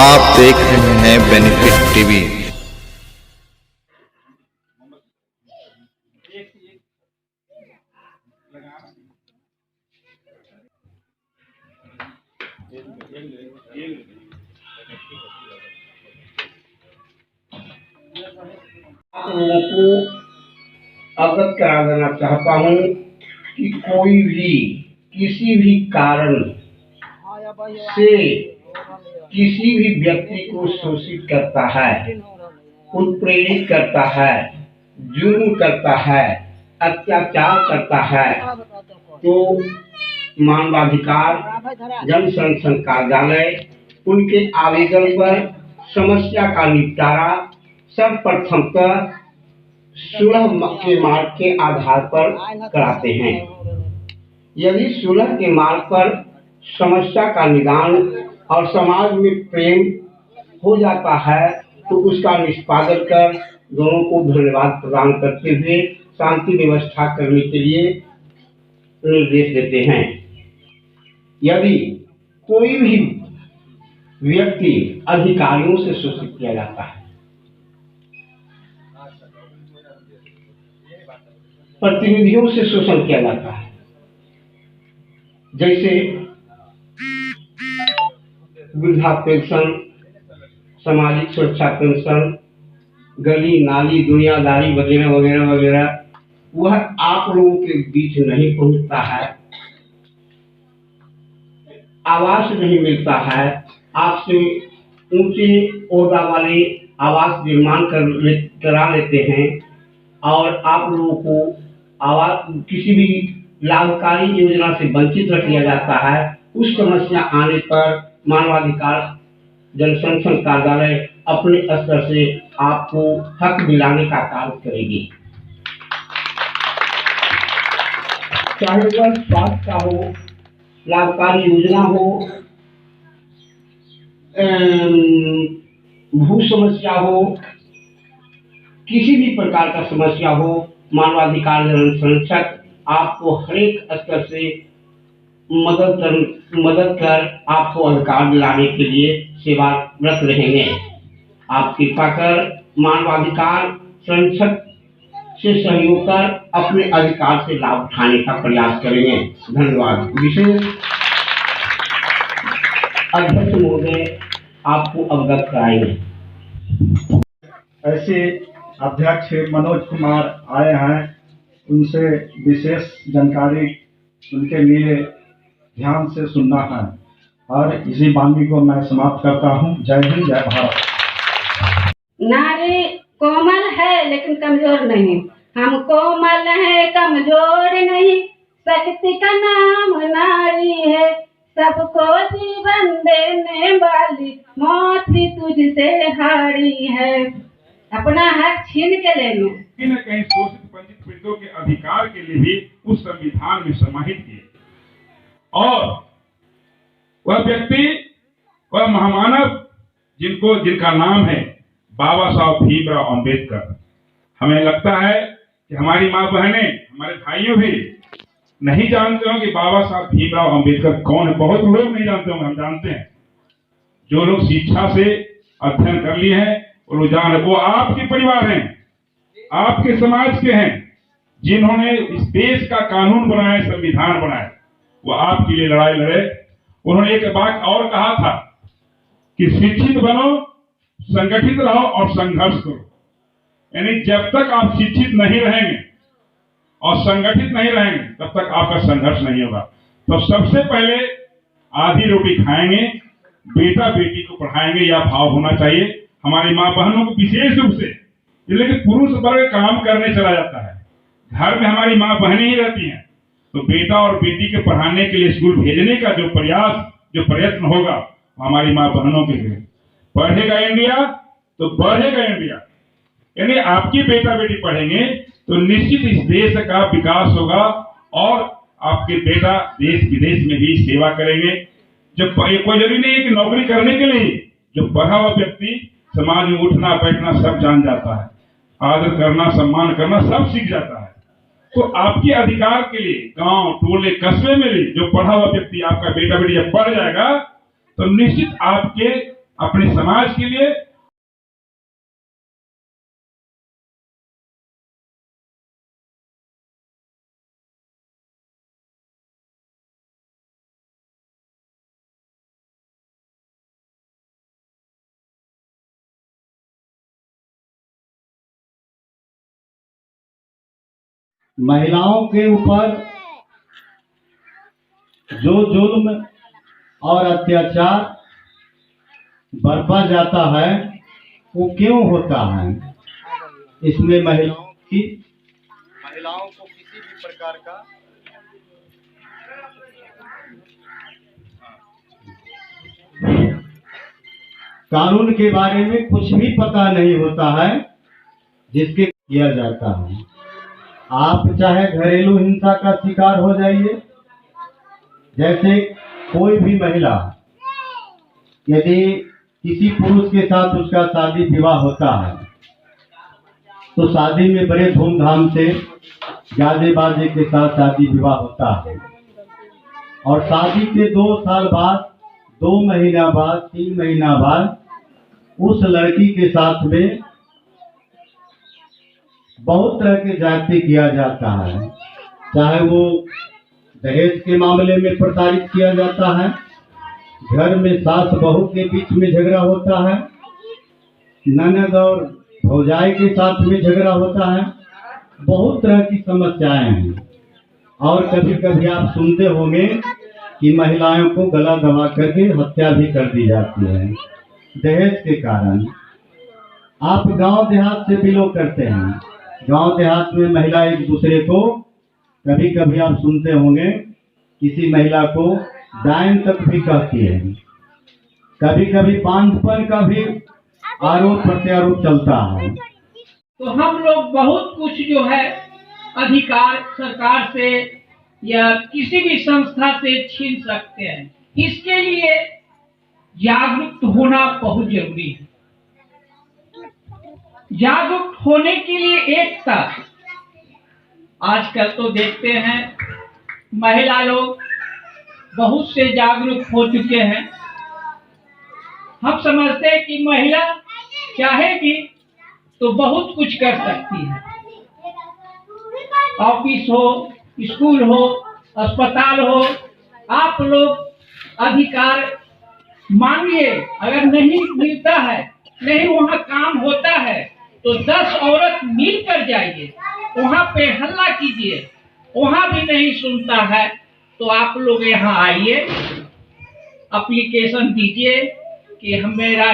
आप देख रहे हैं बेनिफिट टीवी। आप लोगों को अवगत करा देना चाहता हूँ कि कोई भी किसी भी कारण से किसी भी व्यक्ति को शोषित करता है, उत्प्रेरित करता है, जुर्म करता है, अत्याचार करता है, तो मानवाधिकार जन संरक्षण कार्यालय उनके आवेदन पर समस्या का निपटारा सर्वप्रथमतः सुलह के मार्ग के आधार पर कराते हैं। यदि सुलह के मार्ग पर समस्या का निदान और समाज में प्रेम हो जाता है तो उसका निष्पादन कर दोनों को धन्यवाद प्रदान करते हुए शांति व्यवस्था करने के लिए निर्देश देते हैं। यदि कोई भी व्यक्ति अधिकारियों से शोषित किया जाता है, प्रतिनिधियों से शोषण किया जाता है, जैसे वृद्धा पेंशन, सामाजिक सुरक्षा पेंशन, गली नाली दुनियादारी वगैरह वगैरह वगैरह, वह आप लोगों के बीच नहीं पहुंचता है, आवास नहीं मिलता है, आपसे ऊंचे ओहदा वाले आवास निर्माण करा लेते हैं और आप लोगों को आवास किसी भी लाभकारी योजना से वंचित रख दिया जाता है। उस समस्या आने पर मानवाधिकार जन संरक्षण कार्यालय अपने स्तर से आपको हक दिलाने का कार्य करेगी, चाहे वह स्वास्थ्य का हो, लाभकारी योजना हो, भू समस्या हो, किसी भी प्रकार का समस्या हो, मानवाधिकार जन संरक्षक आपको हर एक स्तर से मदद कर आपको अधिकार दिलाने के लिए सेवारत रहेंगे। आप कृपा कर मानवाधिकार संरक्षक से सहयोग कर अपने अधिकार से लाभ उठाने का प्रयास करेंगे। धन्यवाद। विशेष अध्यक्ष महोदय आपको अवगत कराएंगे। ऐसे अध्यक्ष मनोज कुमार आए हैं, उनसे विशेष जानकारी उनके लिए ध्यान से सुनना है और इसी वाणी को मैं समाप्त करता हूँ। जय हिंद, जय भारत। नारी कोमल है लेकिन कमजोर नहीं, हम कोमल है कमजोर नहीं, शक्ति का नाम नारी है, सबको जीवन देने वाली मौत भी तुझसे हारी है। अपना हक छीन के ले लो। कहीं न कहीं शोषित वंचित पीड़ितों के अधिकार के लिए भी उस संविधान में समाहित किए और वह व्यक्ति, वह महामानव जिनका नाम है बाबा साहब भीमराव अंबेडकर। हमें लगता है कि हमारी माँ बहनें, हमारे भाइयों भी नहीं जानते हो कि बाबा साहब भीमराव अंबेडकर कौन है। बहुत लोग नहीं जानते होंगे, हम जानते हैं। जो लोग शिक्षा से अध्ययन कर लिए हैं और जान, वो आपके परिवार हैं, आपके समाज के हैं, जिन्होंने इस देश का कानून बनाया, संविधान बनाया, वो आपके लिए लड़ाई लड़े। उन्होंने एक बात और कहा था कि शिक्षित बनो, संगठित रहो और संघर्ष करो। यानी जब तक आप शिक्षित नहीं रहेंगे और संगठित नहीं रहेंगे तब तक आपका संघर्ष नहीं होगा। तो सबसे पहले आधी रोटी खाएंगे, बेटा बेटी को पढ़ाएंगे, यह भाव होना चाहिए हमारी माँ बहनों को विशेष रूप से। लेकिन पुरुष वर्ग काम करने चला जाता है, घर में हमारी माँ बहनें ही रहती हैं, तो बेटा और बेटी के पढ़ाने के लिए स्कूल भेजने का जो प्रयास, जो प्रयत्न होगा हमारी माँ बहनों के लिए। पढ़ेगा इंडिया तो बढ़ेगा इंडिया। यानी आपकी बेटा बेटी पढ़ेंगे तो निश्चित इस देश का विकास होगा और आपके बेटा देश विदेश में भी सेवा करेंगे। जब कोई जरूरी नहीं है कि नौकरी करने के लिए, जो पढ़ा हुआ व्यक्ति समाज में उठना बैठना सब जान जाता है, आदर करना सम्मान करना सब सीख जाता है। तो आपके अधिकार के लिए गांव टोले कस्बे में भी जो पढ़ा हुआ व्यक्ति, आपका बेटा बेटी जब पढ़ जाएगा तो निश्चित आपके अपने समाज के लिए महिलाओं के ऊपर जो जुल्म और अत्याचार बरपा जाता है वो क्यों होता है? इसमें महिलाओं को किसी भी प्रकार का कानून के बारे में कुछ भी पता नहीं होता है जिसके किया जाता है। आप चाहे घरेलू हिंसा का शिकार हो जाइए, जैसे कोई भी महिला यदि किसी पुरुष के साथ उसका शादी विवाह होता है तो शादी में बड़े धूमधाम से गाजे बाजे के साथ शादी विवाह होता है, और शादी के 2 साल बाद, 2 महीना बाद, 3 महीना बाद उस लड़की के साथ में बहुत तरह के जाति किया जाता है। चाहे वो दहेज के मामले में प्रताड़ित किया जाता है, घर में सास बहू के बीच में झगड़ा होता है, ननद और भौजाई के साथ में झगड़ा होता है, बहुत तरह की समस्याएं हैं। और कभी कभी आप सुनते होंगे कि महिलाओं को गला दबा करके हत्या भी कर दी जाती है दहेज के कारण। आप गांव देहात से बिलोंग करते हैं, गांव देहात में महिला एक दूसरे को कभी कभी आप सुनते होंगे किसी महिला को डायन तक भी कहती है, कभी कभी बांझपन का भी आरोप प्रत्यारोप चलता है। तो हम लोग बहुत कुछ जो है अधिकार सरकार से या किसी भी संस्था से छीन सकते हैं। इसके लिए जागरूक होना बहुत जरूरी है। जागरूक होने के लिए एकता, आजकल तो देखते हैं महिला लोग बहुत से जागरूक हो चुके हैं। हम समझते हैं कि महिला चाहेगी तो बहुत कुछ कर सकती है। ऑफिस हो, स्कूल हो, अस्पताल हो, आप लोग अधिकार मांगिए। अगर नहीं मिलता है, नहीं वहाँ काम होता है तो 10 औरत मिलकर जाइए, वहाँ पे हल्ला कीजिए। वहाँ भी नहीं सुनता है तो आप लोग यहाँ आइए, एप्लीकेशन दीजिए कि हम मेरा।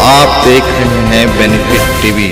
आप देख रहे हैं बेनिफिट टीवी।